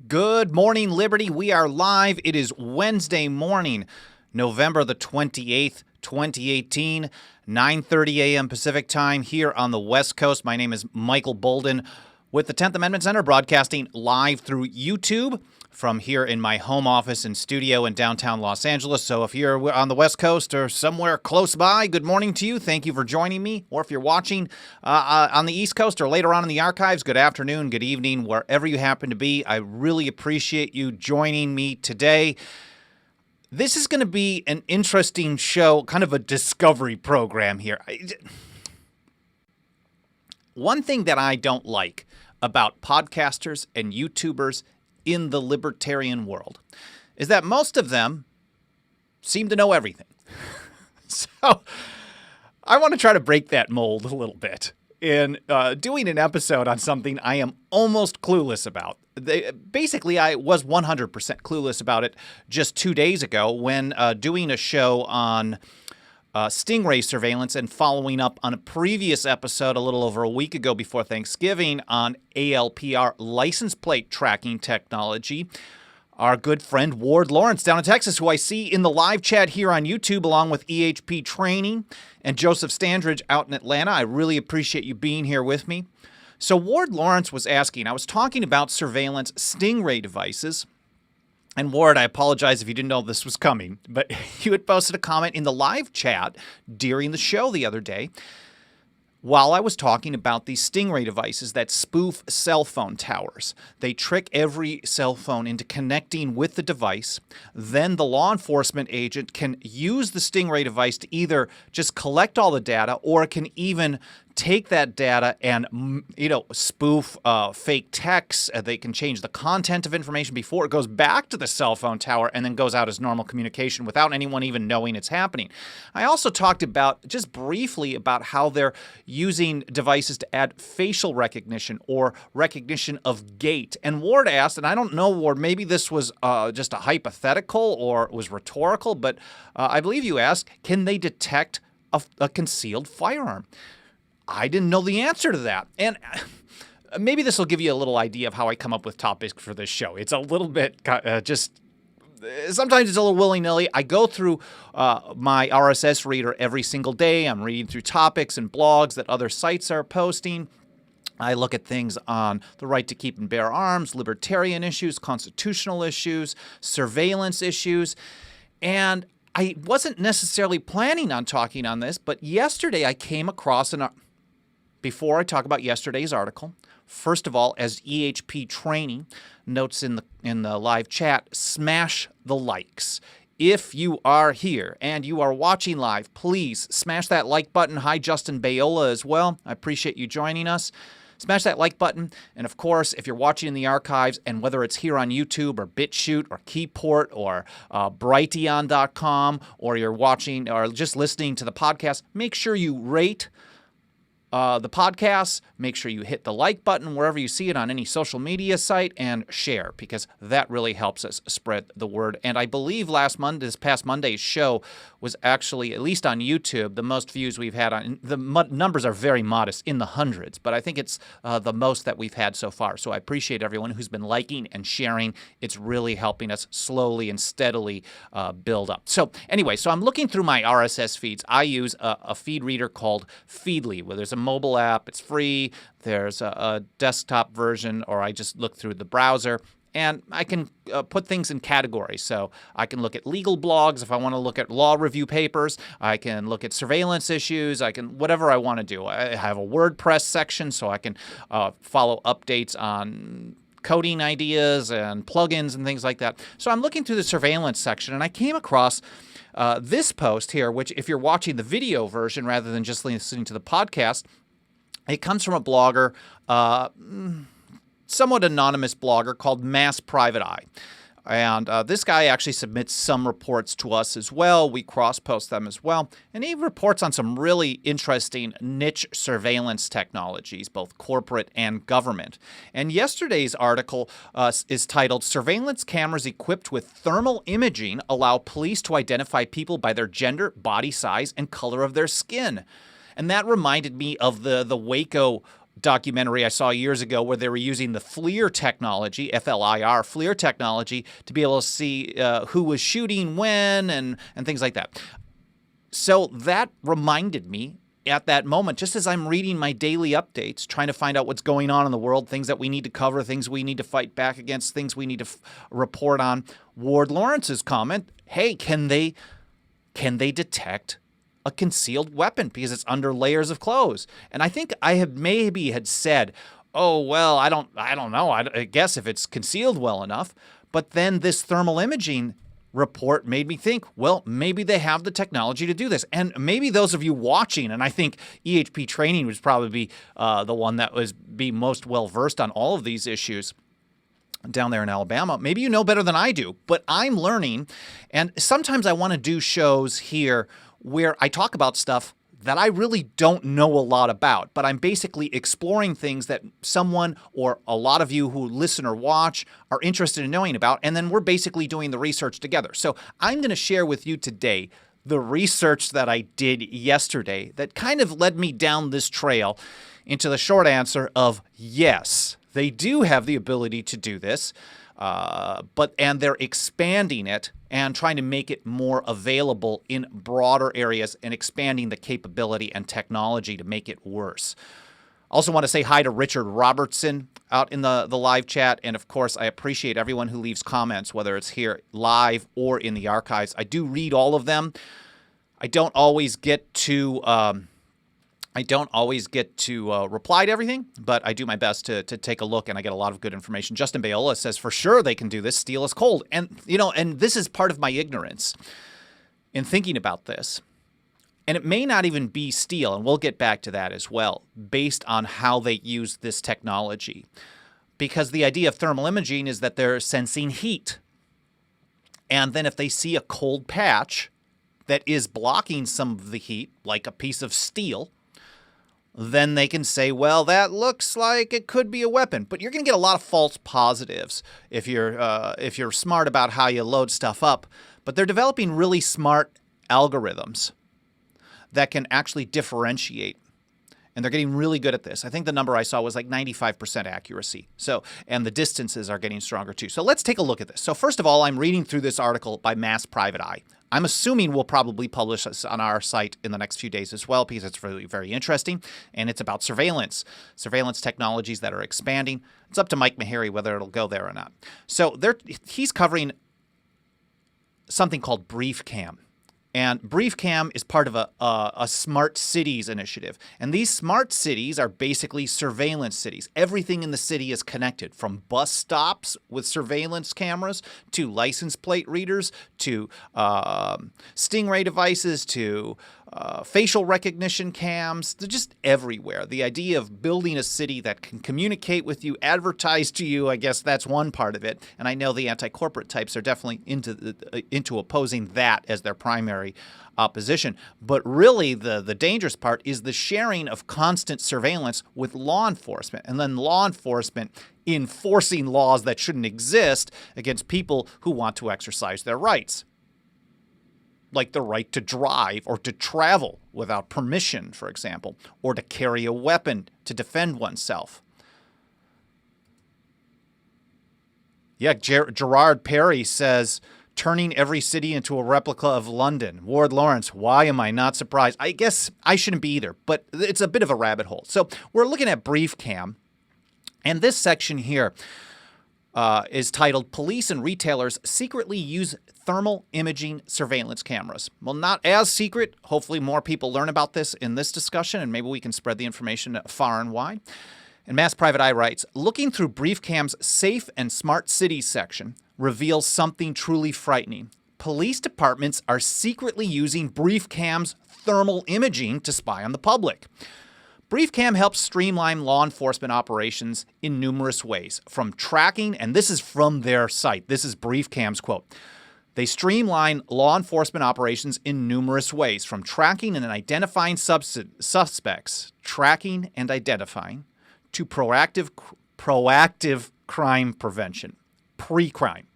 Good morning, Liberty. We are live. It is Wednesday morning, November the 28th, 2018, 9:30 a.m. Pacific time here on the West Coast. My name is Michael Bolden with the 10th Amendment Center, broadcasting live through YouTube from here in my home office and studio in downtown Los Angeles. So if you're on the West Coast or somewhere close by, good morning to you. Thank you for joining me. Or if you're watching on the East Coast or later on in the archives, good afternoon, good evening, wherever you happen to be. I really appreciate you joining me today. This is going to be an interesting show, kind of a discovery program here. One thing that I don't like about podcasters and YouTubers in the libertarian world is that most of them seem to know everything. So I want to try to break that mold a little bit in doing an episode on something I am almost clueless about. Basically, I was 100% clueless about it just 2 days ago when doing a show on stingray surveillance and following up on a previous episode a little over a week ago before Thanksgiving on ALPR license plate tracking technology. Our good friend Ward Lawrence down in Texas, who I see in the live chat here on YouTube along with EHP Training, and Joseph Standridge out in Atlanta. I really appreciate you being here with me. So Ward Lawrence was asking, I was talking about surveillance stingray devices. And Ward, I apologize if you didn't know this was coming, but you had posted a comment in the live chat during the show the other day while I was talking about these stingray devices that spoof cell phone towers. They trick every cell phone into connecting with the device. Then the law enforcement agent can use the stingray device to either just collect all the data or it can even take that data and, spoof fake texts. They can change the content of information before it goes back to the cell phone tower and then goes out as normal communication without anyone even knowing it's happening. I also talked about, just briefly, about how they're using devices to add facial recognition or recognition of gait. And Ward asked, and I don't know, Ward, maybe this was just a hypothetical or it was rhetorical, but I believe you asked, can they detect a concealed firearm? I didn't know the answer to that. And maybe this will give you a little idea of how I come up with topics for this show. It's a little bit sometimes it's a little willy-nilly. I go through my RSS reader every single day. I'm reading through topics and blogs that other sites are posting. I look at things on the right to keep and bear arms, libertarian issues, constitutional issues, surveillance issues, and I wasn't necessarily planning on talking on this, but yesterday I came across before I talk about yesterday's article, first of all, as EHP Training notes in the live chat, smash the likes. If you are here and you are watching live, please smash that like button. Hi, Justin Bayola as well. I appreciate you joining us. Smash that like button. And of course, if you're watching in the archives, and whether it's here on YouTube or BitChute or Keyport or Brighteon.com, or you're watching or just listening to the podcast, make sure you rate the podcast. Make sure you hit the like button wherever you see it on any social media site and share, because that really helps us spread the word. And I believe this past Monday's show was actually, at least on YouTube, the most views we've had on. The numbers are very modest, in the hundreds, but I think it's the most that we've had so far. So I appreciate everyone who's been liking and sharing. It's really helping us slowly and steadily build up. So anyway, I'm looking through my RSS feeds. I use a feed reader called Feedly, where there's a mobile app. It's free. There's a desktop version, or I just look through the browser. And I can put things in categories. So I can look at legal blogs if I want to look at law review papers. I can look at surveillance issues. I can whatever I want to do. I have a WordPress section, so I can follow updates on coding ideas and plugins and things like that. So I'm looking through the surveillance section, and I came across this post here, which, if you're watching the video version rather than just listening to the podcast, it comes from a blogger, somewhat anonymous blogger called Mass Private Eye. And this guy actually submits some reports to us as well. We cross-post them as well. And he reports on some really interesting niche surveillance technologies, both corporate and government. And yesterday's article is titled, "Surveillance Cameras Equipped with Thermal Imaging Allow Police to Identify People by Their Gender, Body Size, and Color of Their Skin." And that reminded me of the Waco documentary I saw years ago where they were using the FLIR technology, FLIR, FLIR technology, to be able to see who was shooting when and things like that. So that reminded me at that moment, just as I'm reading my daily updates, trying to find out what's going on in the world, things that we need to cover, things we need to fight back against, things we need to report on, Ward Lawrence's comment, hey, can they detect a concealed weapon because it's under layers of clothes? And I think I had said, oh, well, I don't know. I guess if it's concealed well enough. But then this thermal imaging report made me think, well, maybe they have the technology to do this. And maybe those of you watching, and I think EHP Training would probably be the one that be most well-versed on all of these issues down there in Alabama. Maybe you know better than I do, but I'm learning. And sometimes I want to do shows here where I talk about stuff that I really don't know a lot about, but I'm basically exploring things that someone or a lot of you who listen or watch are interested in knowing about, and then we're basically doing the research together. So I'm going to share with you today the research that I did yesterday that kind of led me down this trail into the short answer of yes, they do have the ability to do this, and they're expanding it and trying to make it more available in broader areas and expanding the capability and technology to make it worse. I also want to say hi to Richard Robertson out in the live chat. And of course, I appreciate everyone who leaves comments, whether it's here live or in the archives. I do read all of them. I don't always get to reply to everything, but I do my best to take a look, and I get a lot of good information. Justin Bayola says, for sure they can do this. Steel is cold. And, and this is part of my ignorance in thinking about this. And it may not even be steel, and we'll get back to that as well, based on how they use this technology. Because the idea of thermal imaging is that they're sensing heat. And then if they see a cold patch that is blocking some of the heat, like a piece of steel, then they can say, well, that looks like it could be a weapon. But you're going to get a lot of false positives if you're smart about how you load stuff up. But they're developing really smart algorithms that can actually differentiate. And they're getting really good at this. I think the number I saw was like 95% accuracy. And the distances are getting stronger too. So let's take a look at this. So first of all, I'm reading through this article by Mass Private Eye. I'm assuming we'll probably publish this on our site in the next few days as well, because it's really very interesting. And it's about surveillance technologies that are expanding. It's up to Mike Maharrey whether it'll go there or not. So he's covering something called BriefCam. And BriefCam is part of a smart cities initiative. And these smart cities are basically surveillance cities. Everything in the city is connected, from bus stops with surveillance cameras to license plate readers to stingray devices to facial recognition cams. They're just everywhere. The idea of building a city that can communicate with you, advertise to you, I guess that's one part of it. And I know the anti-corporate types are definitely into opposing that as their primary opposition. But really, the dangerous part is the sharing of constant surveillance with law enforcement, and then law enforcement enforcing laws that shouldn't exist against people who want to exercise their rights, like the right to drive or to travel without permission, for example, or to carry a weapon to defend oneself. Yeah, Gerard Perry says, turning every city into a replica of London. Ward Lawrence, why am I not surprised? I guess I shouldn't be either, but it's a bit of a rabbit hole. So we're looking at BriefCam, and this section here is titled, Police and Retailers Secretly Use Thermal Imaging Surveillance Cameras. Well, not as secret. Hopefully more people learn about this in this discussion, and maybe we can spread the information far and wide. And Mass Private Eye writes, looking through BriefCam's Safe and Smart Cities section reveals something truly frightening. Police departments are secretly using BriefCam's thermal imaging to spy on the public. BriefCam helps streamline law enforcement operations in numerous ways, from tracking, and this is from their site. This is BriefCam's quote. They streamline law enforcement operations in numerous ways, from tracking and identifying suspects, tracking and identifying, to proactive crime prevention, pre-crime.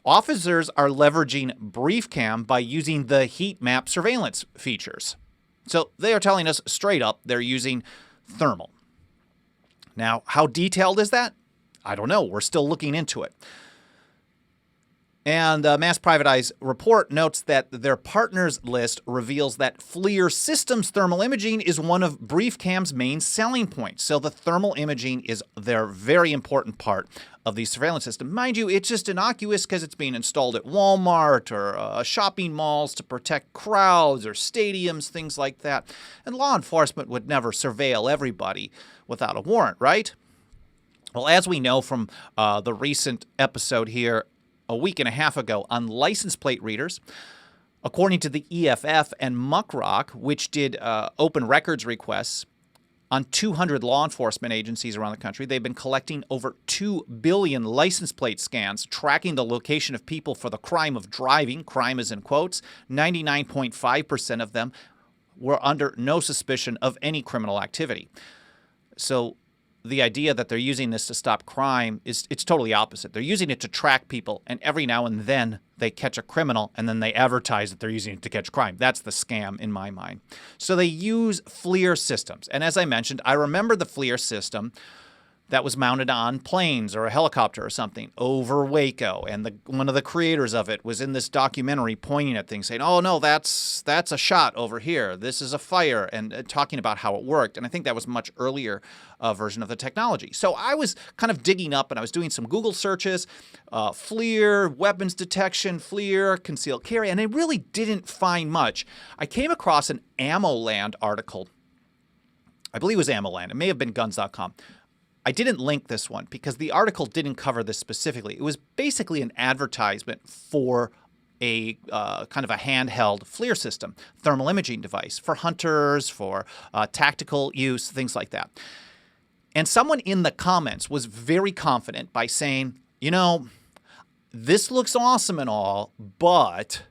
Officers are leveraging BriefCam by using the heat map surveillance features. So they are telling us straight up they're using thermal. Now, how detailed is that? I don't know. We're still looking into it. And Mass Private Eye's report notes that their partners list reveals that FLIR Systems thermal imaging is one of BriefCam's main selling points. So the thermal imaging is their very important part of the surveillance system. Mind you, it's just innocuous because it's being installed at Walmart or shopping malls to protect crowds or stadiums, things like that. And law enforcement would never surveil everybody without a warrant, right? Well, as we know from the recent episode here, a week and a half ago on license plate readers, according to the EFF and Muckrock, which did open records requests on 200 law enforcement agencies around the country, they've been collecting over 2 billion license plate scans, tracking the location of people for the crime of driving. Crime is in quotes. 99.5% of them were under no suspicion of any criminal activity. So the idea that they're using this to stop crime it's totally opposite. They're using it to track people, and every now and then they catch a criminal, and then they advertise that they're using it to catch crime. That's the scam in my mind. So they use FLIR systems. And as I mentioned, I remember the FLIR system that was mounted on planes or a helicopter or something over Waco. And one of the creators of it was in this documentary pointing at things, saying, oh, no, that's a shot over here. This is a fire, and talking about how it worked. And I think that was a much earlier version of the technology. So I was kind of digging up, and I was doing some Google searches, FLIR, weapons detection, FLIR, concealed carry, and I really didn't find much. I came across an AmmoLand article. I believe it was AmmoLand. It may have been guns.com. I didn't link this one because the article didn't cover this specifically. It was basically an advertisement for a kind of a handheld FLIR system, thermal imaging device for hunters, for tactical use, things like that. And someone in the comments was very confident by saying, you know, this looks awesome and all, but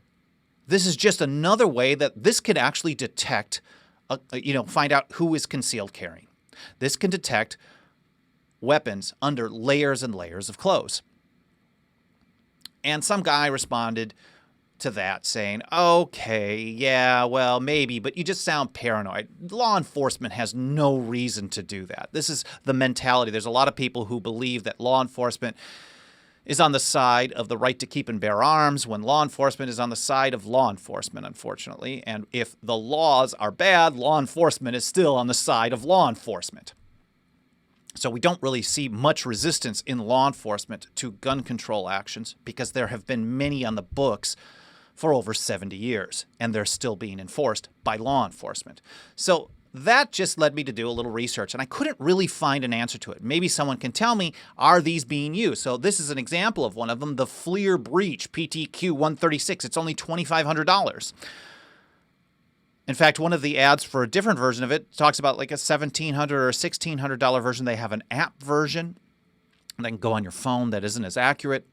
this is just another way that this could actually detect, find out who is concealed carrying. This can detect weapons under layers and layers of clothes. And some guy responded to that saying, okay, yeah, well, maybe, but you just sound paranoid. Law enforcement has no reason to do that. This is the mentality. There's a lot of people who believe that law enforcement is on the side of the right to keep and bear arms when law enforcement is on the side of law enforcement, unfortunately. And if the laws are bad, law enforcement is still on the side of law enforcement. So we don't really see much resistance in law enforcement to gun control actions because there have been many on the books for over 70 years, and they're still being enforced by law enforcement. So that just led me to do a little research, and I couldn't really find an answer to it. Maybe someone can tell me, are these being used? So this is an example of one of them, the FLIR Breach PTQ 136. It's only $2,500. In fact, one of the ads for a different version of it talks about like a $1,700 or $1,600 version. They have an app version that can go on your phone that isn't as accurate.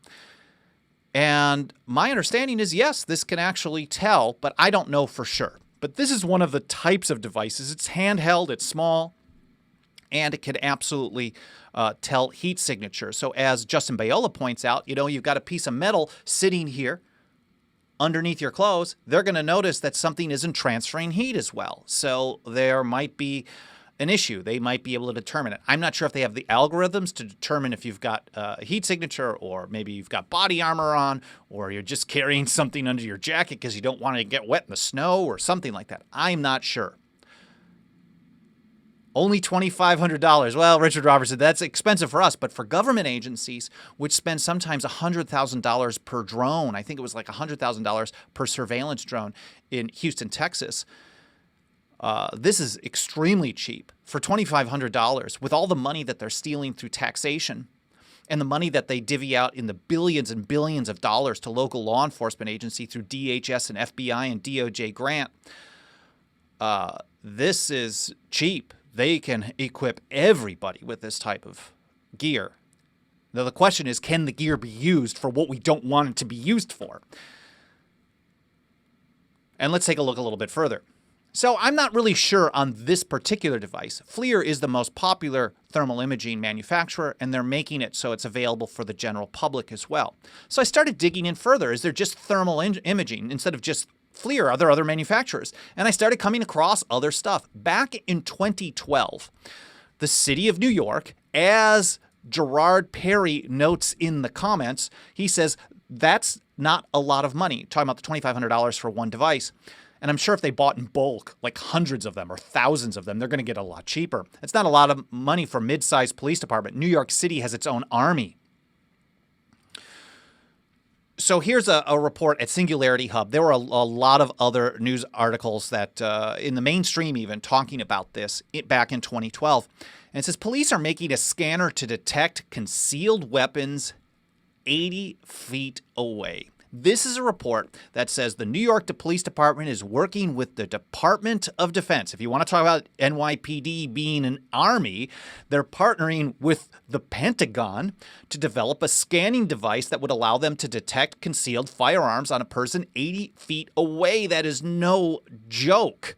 And my understanding is, yes, this can actually tell, but I don't know for sure. But this is one of the types of devices. It's handheld, it's small, and it can absolutely tell heat signature. So as Justin Bayola points out, you've got a piece of metal sitting here underneath your clothes. They're going to notice that something isn't transferring heat as well. So there might be an issue. They might be able to determine it. I'm not sure if they have the algorithms to determine if you've got a heat signature, or maybe you've got body armor on, or you're just carrying something under your jacket because you don't want to get wet in the snow or something like that. I'm not sure. Only $2,500. Well, Richard Roberts said that's expensive for us, but for government agencies, which spend sometimes $100,000 per drone, I think it was like $100,000 per surveillance drone in Houston, Texas, this is extremely cheap. For $2,500, with all the money that they're stealing through taxation and the money that they divvy out in the billions and billions of dollars to local law enforcement agency through DHS and FBI and DOJ grant, this is cheap. They can equip everybody with this type of gear. Now, the question is, can the gear be used for what we don't want it to be used for? And let's take a look a little bit further. So I'm not really sure on this particular device. FLIR is the most popular thermal imaging manufacturer, and they're making it so it's available for the general public as well. So I started digging in further. Is there just thermal imaging instead of just FLIR? Are there other manufacturers? And I started coming across other stuff. Back in 2012, the city of New York As Gerard Perry notes in the comments, he says that's not a lot of money. Talking about the $2,500 for one device. And I'm sure if they bought in bulk, like hundreds of them or thousands of them, they're going to get a lot cheaper. It's not a lot of money for a mid-sized police department. New York City has its own army. So here's a report at Singularity Hub. There were a lot of other news articles that in the mainstream even talking about this back in 2012. And it says police are making a scanner to detect concealed weapons 80 feet away. This is a report that says the New York Police Department is working with the Department of Defense. If you want to talk about NYPD being an army, they're partnering with the Pentagon to develop a scanning device that would allow them to detect concealed firearms on a person 80 feet away. That is no joke.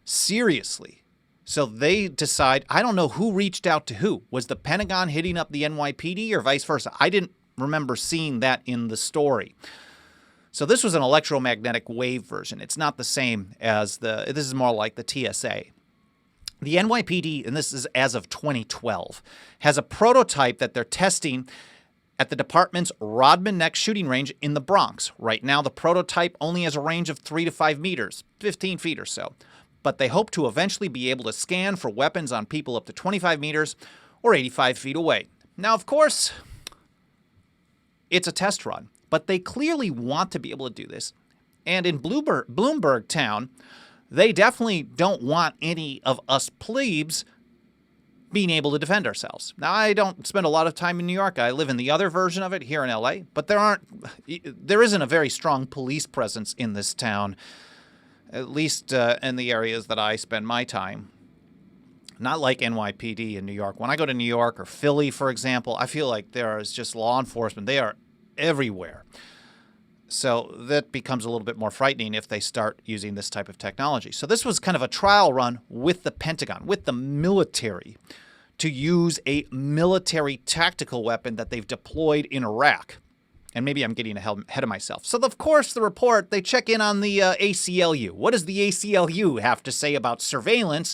Seriously. So they decide, I don't know who reached out to who. Was the Pentagon hitting up the NYPD or vice versa? I didn't remember seeing that in the story. So this was an electromagnetic wave version. It's not the same as this is more like the TSA. The NYPD, and this is as of 2012, has a prototype that they're testing at the department's Rodman Neck shooting range in the Bronx. Right now, the prototype only has a range of 3 to 5 meters, 15 feet or so. But they hope to eventually be able to scan for weapons on people up to 25 meters or 85 feet away. Now, of course, it's a test run, but they clearly want to be able to do this. And in Bloomberg Town, they definitely don't want any of us plebes being able to defend ourselves. Now, I don't spend a lot of time in New York. I live in the other version of it here in LA, but there isn't a very strong police presence in this town, at least in the areas that I spend my time. Not like NYPD in New York. When I go to New York or Philly, for example, I feel like there is just law enforcement. They are everywhere. So that becomes a little bit more frightening if they start using this type of technology. So this was kind of a trial run with the Pentagon, with the military, to use a military tactical weapon that they've deployed in Iraq. And maybe I'm getting ahead of myself. So, of course, the report, they check in on the ACLU. What does the ACLU have to say about surveillance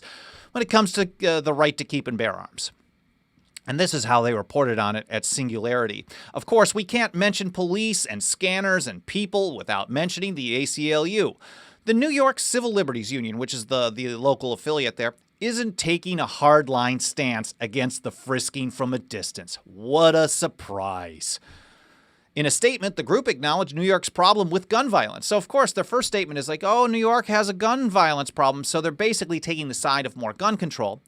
when it comes to the right to keep and bear arms? And this is how they reported on it at Singularity. Of course, we can't mention police and scanners and people without mentioning the ACLU. The New York Civil Liberties Union, which is the local affiliate there, isn't taking a hardline stance against the frisking from a distance. What a surprise. In a statement, the group acknowledged New York's problem with gun violence. So, of course, their first statement is like, oh, New York has a gun violence problem, so they're basically taking the side of more gun control.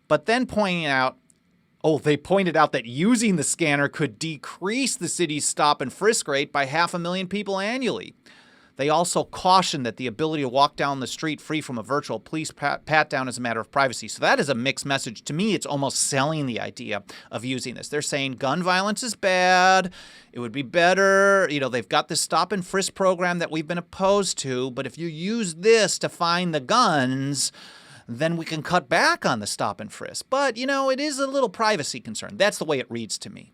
But then they pointed out that using the scanner could decrease the city's stop and frisk rate by 500,000 people annually. They also cautioned that the ability to walk down the street free from a virtual police pat-down is a matter of privacy. So that is a mixed message. To me, it's almost selling the idea of using this. They're saying gun violence is bad. It would be better. They've got this stop and frisk program that we've been opposed to. But if you use this to find the guns, then we can cut back on the stop and frisk. But, it is a little privacy concern. That's the way it reads to me.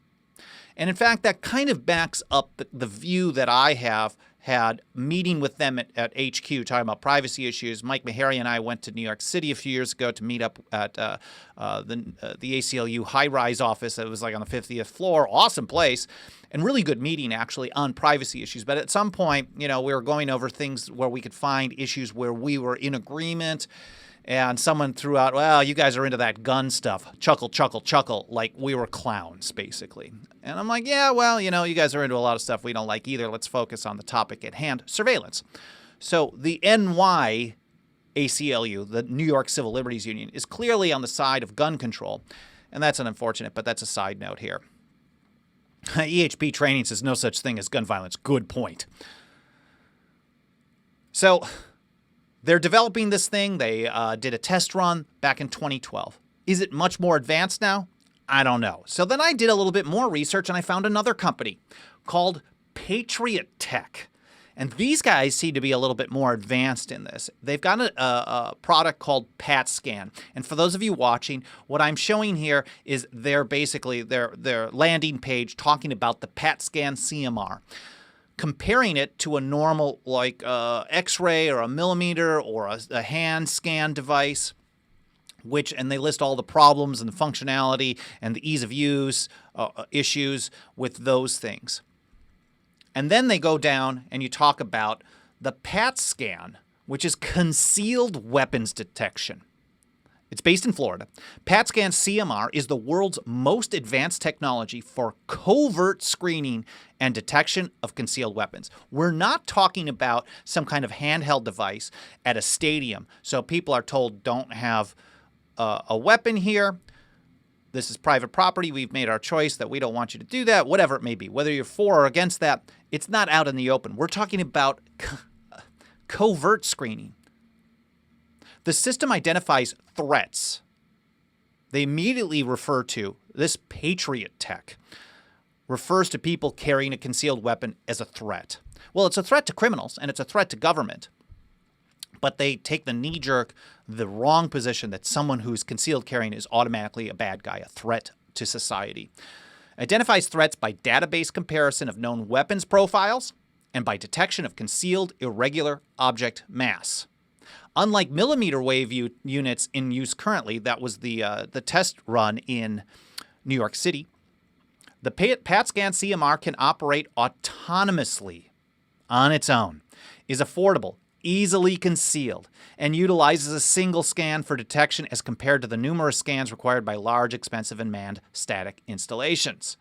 And in fact, that kind of backs up the view that I have had meeting with them at HQ talking about privacy issues. Mike Meharry and I went to New York City a few years ago to meet up at the ACLU high-rise office. It was like on the 50th floor. Awesome place. And really good meeting, actually, on privacy issues. But at some point, we were going over things where we could find issues where we were in agreement. And someone threw out, well, you guys are into that gun stuff. Chuckle, chuckle, chuckle, like we were clowns, basically. And I'm like, yeah, well, you guys are into a lot of stuff we don't like either. Let's focus on the topic at hand, surveillance. So the NY ACLU, the New York Civil Liberties Union, is clearly on the side of gun control. And that's unfortunate, but that's a side note here. EHP training says no such thing as gun violence. Good point. So they're developing this thing. They did a test run back in 2012. Is it much more advanced now? I don't know. So then I did a little bit more research, and I found another company called Patriot Tech. And these guys seem to be a little bit more advanced in this. They've got a product called PatScan. And for those of you watching, what I'm showing here is their landing page talking about the PatScan CMR, comparing it to a normal X-ray or a millimeter or a hand scan device. and they list all the problems and the functionality and the ease of use issues with those things. And then they go down and you talk about the PAT scan, which is concealed weapons detection. It's based in Florida. PAT-Scan CMR is the world's most advanced technology for covert screening and detection of concealed weapons. We're not talking about some kind of handheld device at a stadium. So people are told, don't have a weapon here. This is private property. We've made our choice that we don't want you to do that, whatever it may be. Whether you're for or against that, it's not out in the open. We're talking about covert screening. The system identifies threats. They immediately refer to this Patriot tech, refers to people carrying a concealed weapon as a threat. Well, it's a threat to criminals and it's a threat to government. But they take the knee-jerk, the wrong position that someone who's concealed carrying is automatically a bad guy, a threat to society. Identifies threats by database comparison of known weapons profiles and by detection of concealed irregular object mass. Unlike millimeter wave units in use currently, that was the test run in New York City, the PAT-Scan CMR can operate autonomously on its own, is affordable, easily concealed, and utilizes a single scan for detection as compared to the numerous scans required by large, expensive, and manned static installations.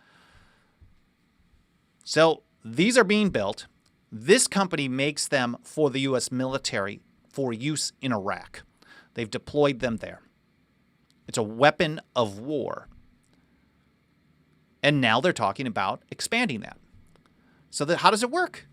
So these are being built. This company makes them for the U.S. military for use in Iraq. They've deployed them there. It's a weapon of war. And now they're talking about expanding that. So how does it work?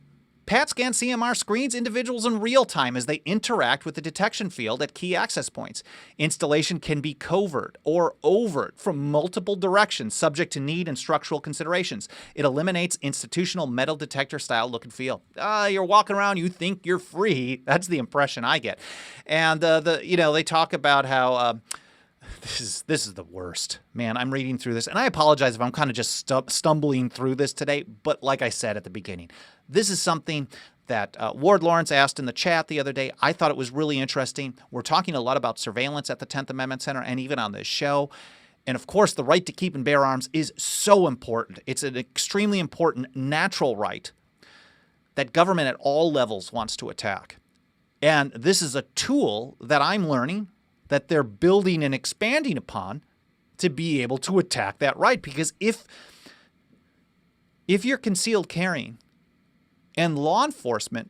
PAT-Scan CMR screens individuals in real time as they interact with the detection field at key access points. Installation can be covert or overt from multiple directions, subject to need and structural considerations. It eliminates institutional metal detector style look and feel. You're walking around, you think you're free. That's the impression I get. And they talk about how this is the worst. Man, I'm reading through this, and I apologize if I'm kind of just stumbling through this today. But like I said at the beginning, this is something that Ward Lawrence asked in the chat the other day. I thought it was really interesting. We're talking a lot about surveillance at the 10th Amendment Center and even on this show. And of course, the right to keep and bear arms is so important. It's an extremely important natural right that government at all levels wants to attack. And this is a tool that I'm learning that they're building and expanding upon to be able to attack that right. Because if you're concealed carrying and law enforcement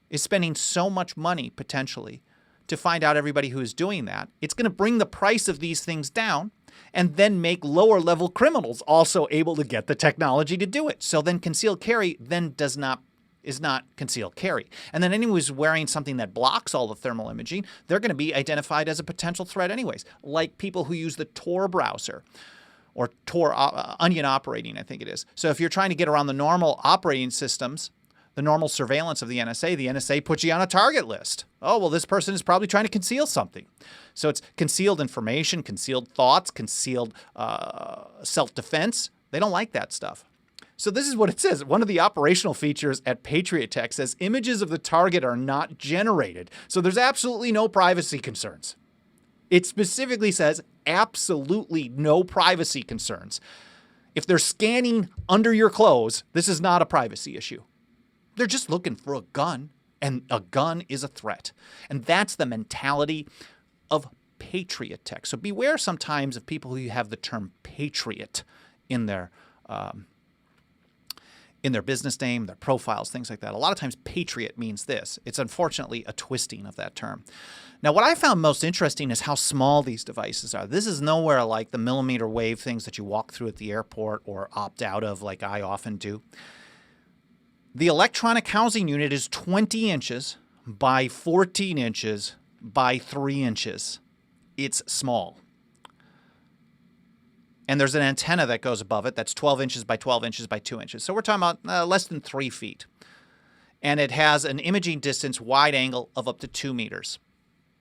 is spending so much money potentially to find out everybody who is doing that, it's going to bring the price of these things down and then make lower level criminals also able to get the technology to do it. So then concealed carry then is not concealed carry. And then anyone who's wearing something that blocks all the thermal imaging, they're going to be identified as a potential threat anyways, like people who use the Tor browser or Tor Onion operating, I think it is. So if you're trying to get around the normal operating systems, the normal surveillance of the NSA puts you on a target list. Oh, well, this person is probably trying to conceal something. So it's concealed information, concealed thoughts, concealed self-defense. They don't like that stuff. So this is what it says. One of the operational features at Patriot Tech says images of the target are not generated. So there's absolutely no privacy concerns. It specifically says absolutely no privacy concerns. If they're scanning under your clothes, this is not a privacy issue. They're just looking for a gun, and a gun is a threat. And that's the mentality of Patriot Tech. So beware sometimes of people who have the term patriot in their business name, their profiles, things like that. A lot of times patriot means this. It's unfortunately a twisting of that term. Now, what I found most interesting is how small these devices are. This is nowhere like the millimeter wave things that you walk through at the airport or opt out of like I often do. The electronic housing unit is 20 inches by 14 inches by 3 inches. It's small. And there's an antenna that goes above it that's 12 inches by 12 inches by 2 inches. So we're talking about less than 3 feet. And it has an imaging distance wide angle of up to 2 meters.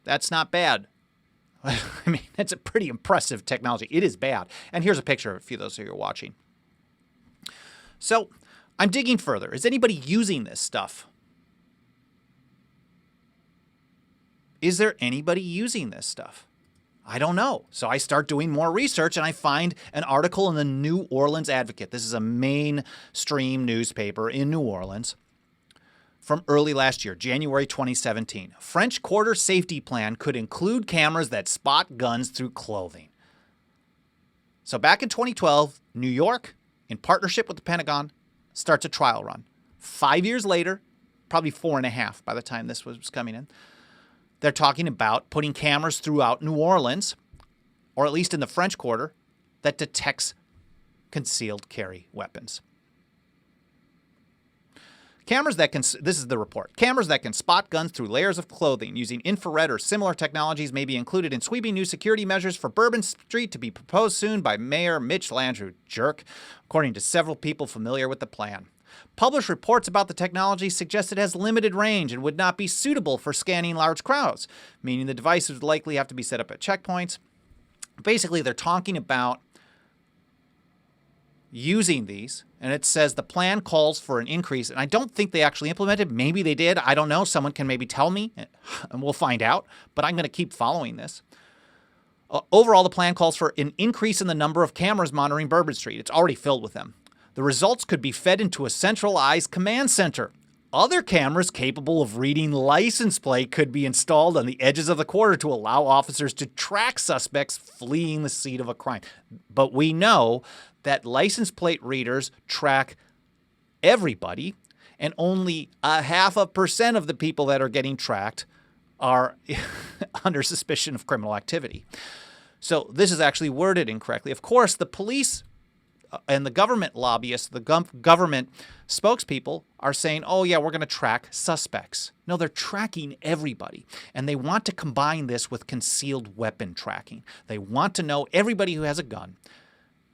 That's not bad. I mean, it's a pretty impressive technology. It is bad. And here's a picture of a few of those who are watching. So I'm digging further. Is anybody using this stuff? Is there anybody using this stuff? I don't know. So I start doing more research and I find an article in the New Orleans Advocate. This is a mainstream newspaper in New Orleans from early last year, January 2017. French Quarter safety plan could include cameras that spot guns through clothing. So back in 2012, New York, in partnership with the Pentagon, starts a trial run. 5 years later, probably 4.5 by the time this was coming in, they're talking about putting cameras throughout New Orleans, or at least in the French Quarter, that detects concealed carry weapons. Cameras that can, this is the report, cameras that can spot guns through layers of clothing using infrared or similar technologies may be included in sweeping new security measures for Bourbon Street to be proposed soon by Mayor Mitch Landrieu, according to several people familiar with the plan. Published reports about the technology suggest it has limited range and would not be suitable for scanning large crowds, meaning the device would likely have to be set up at checkpoints. Basically, they're talking about using these, and it says the plan calls for an increase, and I don't think they actually implemented. Maybe they did. I don't know. Someone can maybe tell me, and we'll find out, but I'm going to keep following this. Overall, the plan calls for an increase in the number of cameras monitoring Bourbon Street. It's already filled with them. The results could be fed into a centralized command center. Other cameras capable of reading license plate could be installed on the edges of the quarter to allow officers to track suspects fleeing the scene of a crime. But we know that license plate readers track everybody, and only 0.5% of the people that are getting tracked are under suspicion of criminal activity. So this is actually worded incorrectly. Of course, the police and the government lobbyists, the government spokespeople are saying, oh, yeah, we're going to track suspects. No, they're tracking everybody. And they want to combine this with concealed weapon tracking. They want to know everybody who has a gun,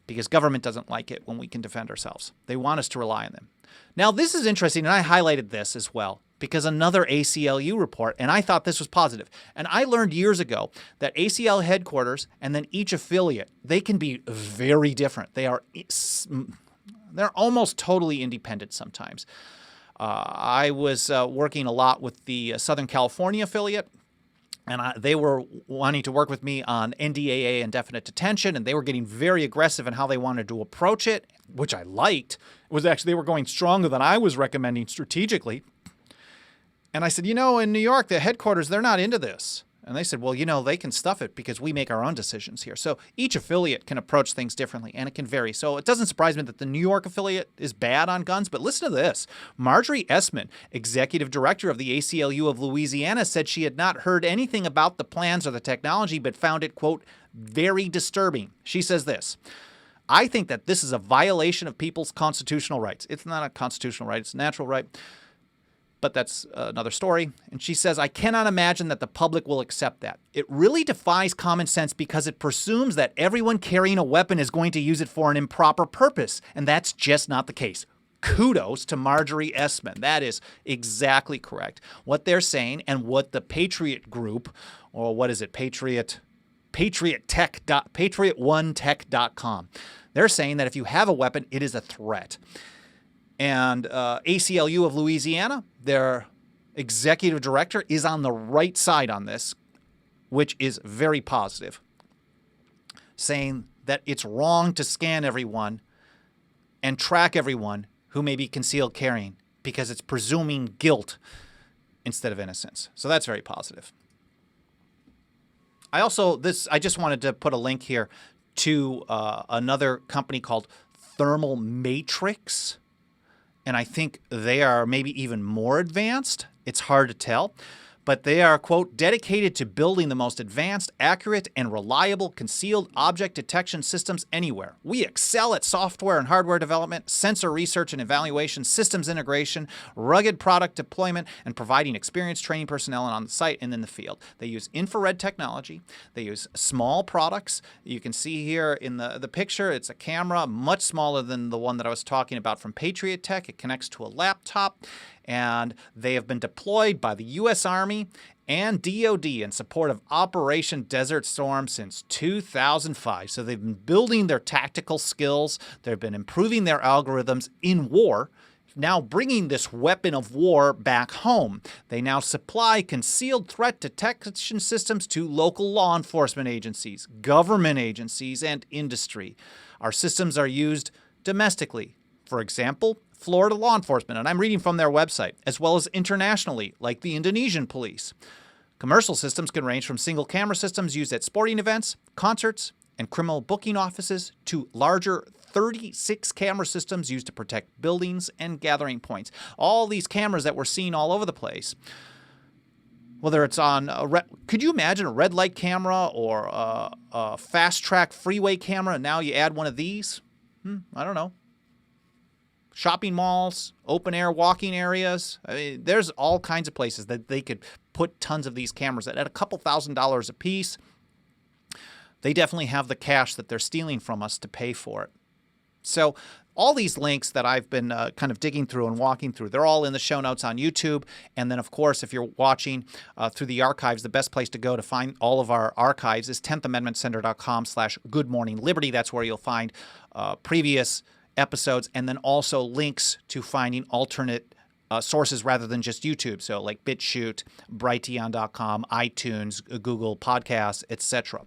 because government doesn't like it when we can defend ourselves. They want us to rely on them. Now, this is interesting, and I highlighted this as well, because another ACLU report, and I thought this was positive. And I learned years ago that ACL headquarters and then each affiliate, they can be very different. They're almost totally independent sometimes. I was working a lot with the Southern California affiliate, and they were wanting to work with me on NDAA, indefinite detention, and they were getting very aggressive in how they wanted to approach it, which I liked. It was actually, they were going stronger than I was recommending strategically. And I said, in New York, the headquarters, they're not into this. And they said, well, they can stuff it because we make our own decisions here. So each affiliate can approach things differently, and it can vary. So it doesn't surprise me that the New York affiliate is bad on guns. But listen to this. Marjorie Essman, executive director of the ACLU of Louisiana, said she had not heard anything about the plans or the technology, but found it, quote, very disturbing. She says this: I think that this is a violation of people's constitutional rights. It's not a constitutional right. It's a natural right. But that's another story. And she says, I cannot imagine that the public will accept that. It really defies common sense because it presumes that everyone carrying a weapon is going to use it for an improper purpose. And that's just not the case. Kudos to Marjorie Essman. That is exactly correct. What they're saying, and what the Patriot Group, or what is it, PatriotOneTech.com. They're saying that if you have a weapon, it is a threat. And ACLU of Louisiana, their executive director, is on the right side on this, which is very positive, saying that it's wrong to scan everyone and track everyone who may be concealed carrying because it's presuming guilt instead of innocence. So that's very positive. I just wanted to put a link here to another company called Thermal Matrix. And I think they are maybe even more advanced. It's hard to tell. But they are, quote, dedicated to building the most advanced, accurate, and reliable concealed object detection systems anywhere. We excel at software and hardware development, sensor research and evaluation, systems integration, rugged product deployment, and providing experienced training personnel on the site and in the field. They use infrared technology. They use small products. You can see here in the picture, it's a camera much smaller than the one that I was talking about from Patriot Tech. It connects to a laptop. And they have been deployed by the U.S. Army and DoD in support of Operation Desert Storm since 2005. So they've been building their tactical skills. They've been improving their algorithms in war now bringing this weapon of war back home. They now supply concealed threat detection systems to local law enforcement agencies, government agencies, and industry. Our systems are used domestically. For example, Florida law enforcement, and I'm reading from their website, as well as internationally, like the Indonesian police. Commercial systems can range from single camera systems used at sporting events, concerts, and criminal booking offices to larger 36 camera systems used to protect buildings and gathering points. All these cameras that we're seeing all over the place. Whether it's on could you imagine a red light camera or a fast track freeway camera, and now you add one of these? I don't know. Shopping malls, open air walking areas. I mean, there's all kinds of places that they could put tons of these cameras at a couple $1,000s a piece. They definitely have the cash that they're stealing from us to pay for it. So all these links that I've been kind of digging through and walking through, they're all in the show notes on YouTube. And then, of course, if you're watching through the archives, the best place to go to find all of our archives is 10thamendmentcenter.com/goodmorningliberty. That's where you'll find previous episodes and then also links to finding alternate sources rather than just YouTube. So like BitChute, Brighteon.com, iTunes, Google Podcasts, etc.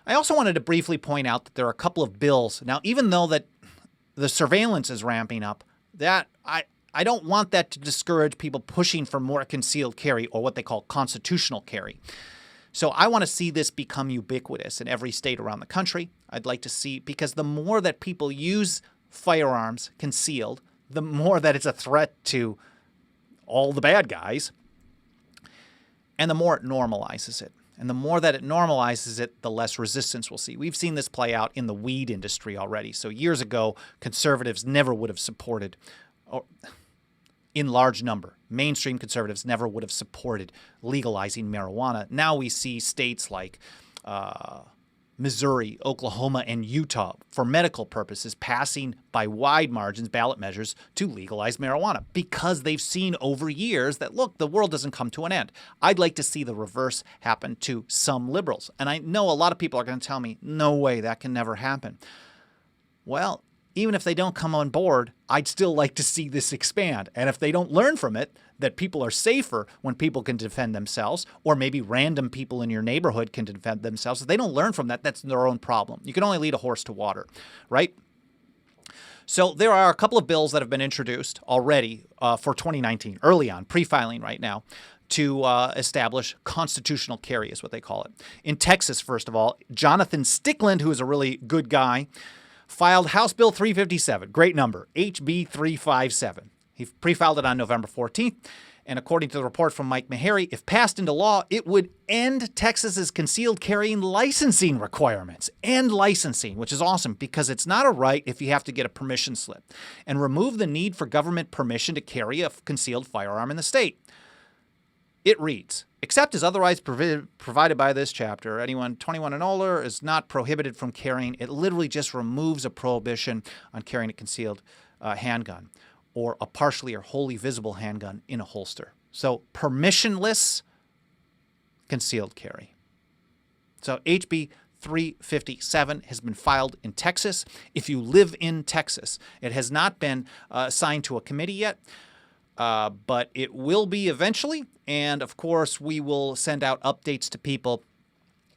I also wanted to briefly point out that there are a couple of bills. Now, even though that the surveillance is ramping up, that I don't want that to discourage people pushing for more concealed carry or what they call constitutional carry. So I want to see this become ubiquitous in every state around the country. I'd like to see, because the more that people use firearms concealed, the more that it's a threat to all the bad guys, and the more it normalizes it. And the more that it normalizes it, the less resistance we'll see. We've seen this play out in the weed industry already. So years ago, conservatives never would have supported, or in large number, mainstream conservatives never would have supported legalizing marijuana. Now we see states like Missouri, Oklahoma, and Utah, for medical purposes, passing by wide margins ballot measures to legalize marijuana because they've seen over years that, look, the world doesn't come to an end. I'd like to see the reverse happen to some liberals. And I know a lot of people are going to tell me, no way, that can never happen. Well, even if they don't come on board, I'd still like to see this expand. And if they don't learn from it, that people are safer when people can defend themselves, or maybe random people in your neighborhood can defend themselves. If they don't learn from that, that's their own problem. You can only lead a horse to water, right? So there are a couple of bills that have been introduced already for 2019, early on, pre-filing right now, to establish constitutional carry is what they call it. In Texas, first of all, Jonathan Stickland, who is a really good guy, filed House Bill 357, great number, HB 357. He pre-filed it on November 14th, and according to the report from Mike Meharry, if passed into law, it would end Texas's concealed carrying licensing requirements. End licensing, which is awesome because it's not a right if you have to get a permission slip, and remove the need for government permission to carry a concealed firearm in the state. It reads, except as otherwise provided by this chapter, anyone 21 and older is not prohibited from carrying. It literally just removes a prohibition on carrying a concealed handgun or a partially or wholly visible handgun in a holster. So permissionless concealed carry. So HB 357 has been filed in Texas. If you live in Texas, it has not been assigned to a committee yet. But it will be eventually, and of course we will send out updates to people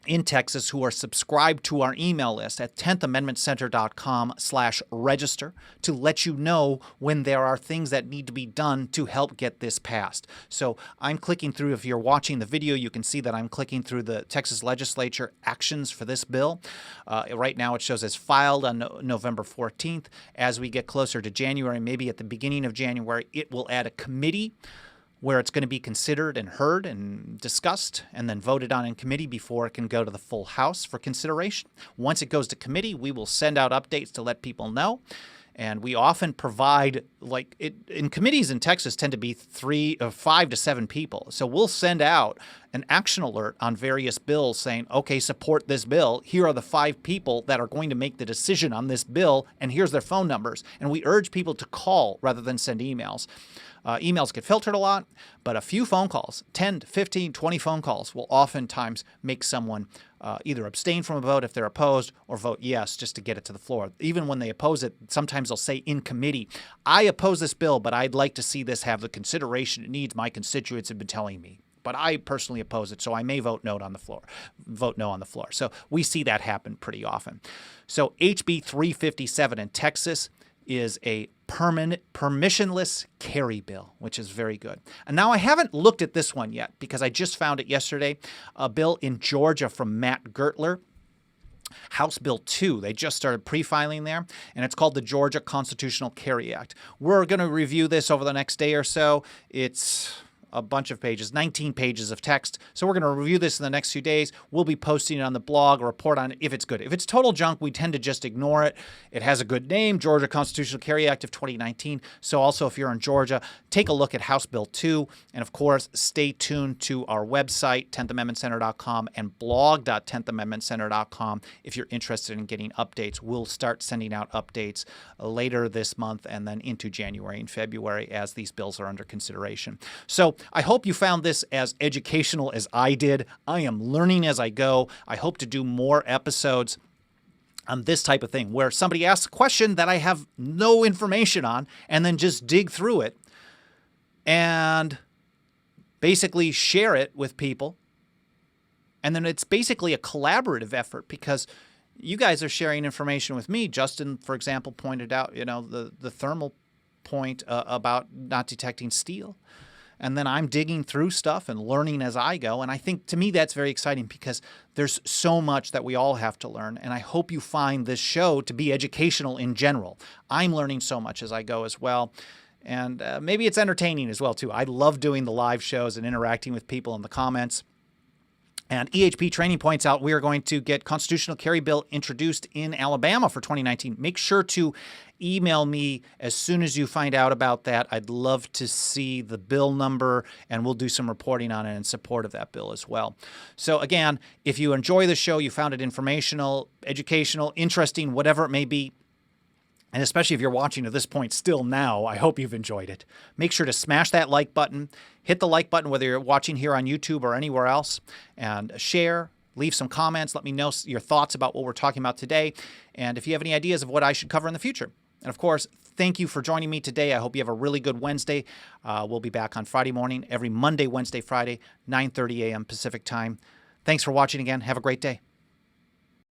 in Texas who are subscribed to our email list at 10thamendmentcenter.com/register to let you know when there are things that need to be done to help get this passed. So I'm clicking through, if you're watching the video, you can see that I'm clicking through the Texas legislature actions for this bill. Right now it shows as filed on November 14th. As we get closer to January, maybe at the beginning of January, it will add a committee where it's going to be considered and heard and discussed and then voted on in committee before it can go to the full House for consideration. Once it goes to committee, we will send out updates to let people know. And we often provide, in committees in Texas tend to be 5 to 7 people. So we'll send out an action alert on various bills saying, okay, support this bill. Here are the 5 people that are going to make the decision on this bill, and here's their phone numbers. And we urge people to call rather than send emails. Emails get filtered a lot, but a few phone calls, 10, 15, 20 phone calls will oftentimes make someone either abstain from a vote if they're opposed or vote yes just to get it to the floor. Even when they oppose it, sometimes they'll say in committee, I oppose this bill, but I'd like to see this have the consideration it needs. My constituents have been telling me. But I personally oppose it, so I may vote no on the floor. So we see that happen pretty often. So HB 357 in Texas is a permissionless carry bill, which is very good. And now I haven't looked at this one yet because I just found it yesterday. A bill in Georgia from Matt Gertler, House Bill 2. They just started pre-filing there, and it's called the Georgia Constitutional Carry Act. We're going to review this over the next day or so. It's a bunch of pages, 19 pages of text. So we're going to review this in the next few days. We'll be posting it on the blog, a report on it if it's good. If it's total junk, we tend to just ignore it. It has a good name, Georgia Constitutional Carry Act of 2019. So also if you're in Georgia, take a look at House Bill 2. And of course, stay tuned to our website, 10thamendmentcenter.com and blog.10thamendmentcenter.com if you're interested in getting updates. We'll start sending out updates later this month and then into January and February as these bills are under consideration. So I hope you found this as educational as I did. I am learning as I go. I hope to do more episodes on this type of thing where somebody asks a question that I have no information on and then just dig through it and basically share it with people. And then it's basically a collaborative effort because you guys are sharing information with me. Justin, for example, pointed out, the thermal point about not detecting steel. And then I'm digging through stuff and learning as I go. And I think to me that's very exciting because there's so much that we all have to learn. And I hope you find this show to be educational in general. I'm learning so much as I go as well. And maybe it's entertaining as well, too. I love doing the live shows and interacting with people in the comments. And EHP Training points out we are going to get constitutional carry bill introduced in Alabama for 2019. Make sure to email me as soon as you find out about that. I'd love to see the bill number, and we'll do some reporting on it in support of that bill as well. So again, if you enjoy the show, you found it informational, educational, interesting, whatever it may be, and especially if you're watching to this point still now, I hope you've enjoyed it. Make sure to smash that like button. Hit the like button whether you're watching here on YouTube or anywhere else. And share, leave some comments. Let me know your thoughts about what we're talking about today. And if you have any ideas of what I should cover in the future. And of course, thank you for joining me today. I hope you have a really good Wednesday. We'll be back on Friday morning, every Monday, Wednesday, Friday, 9:30 a.m. Pacific time. Thanks for watching again. Have a great day.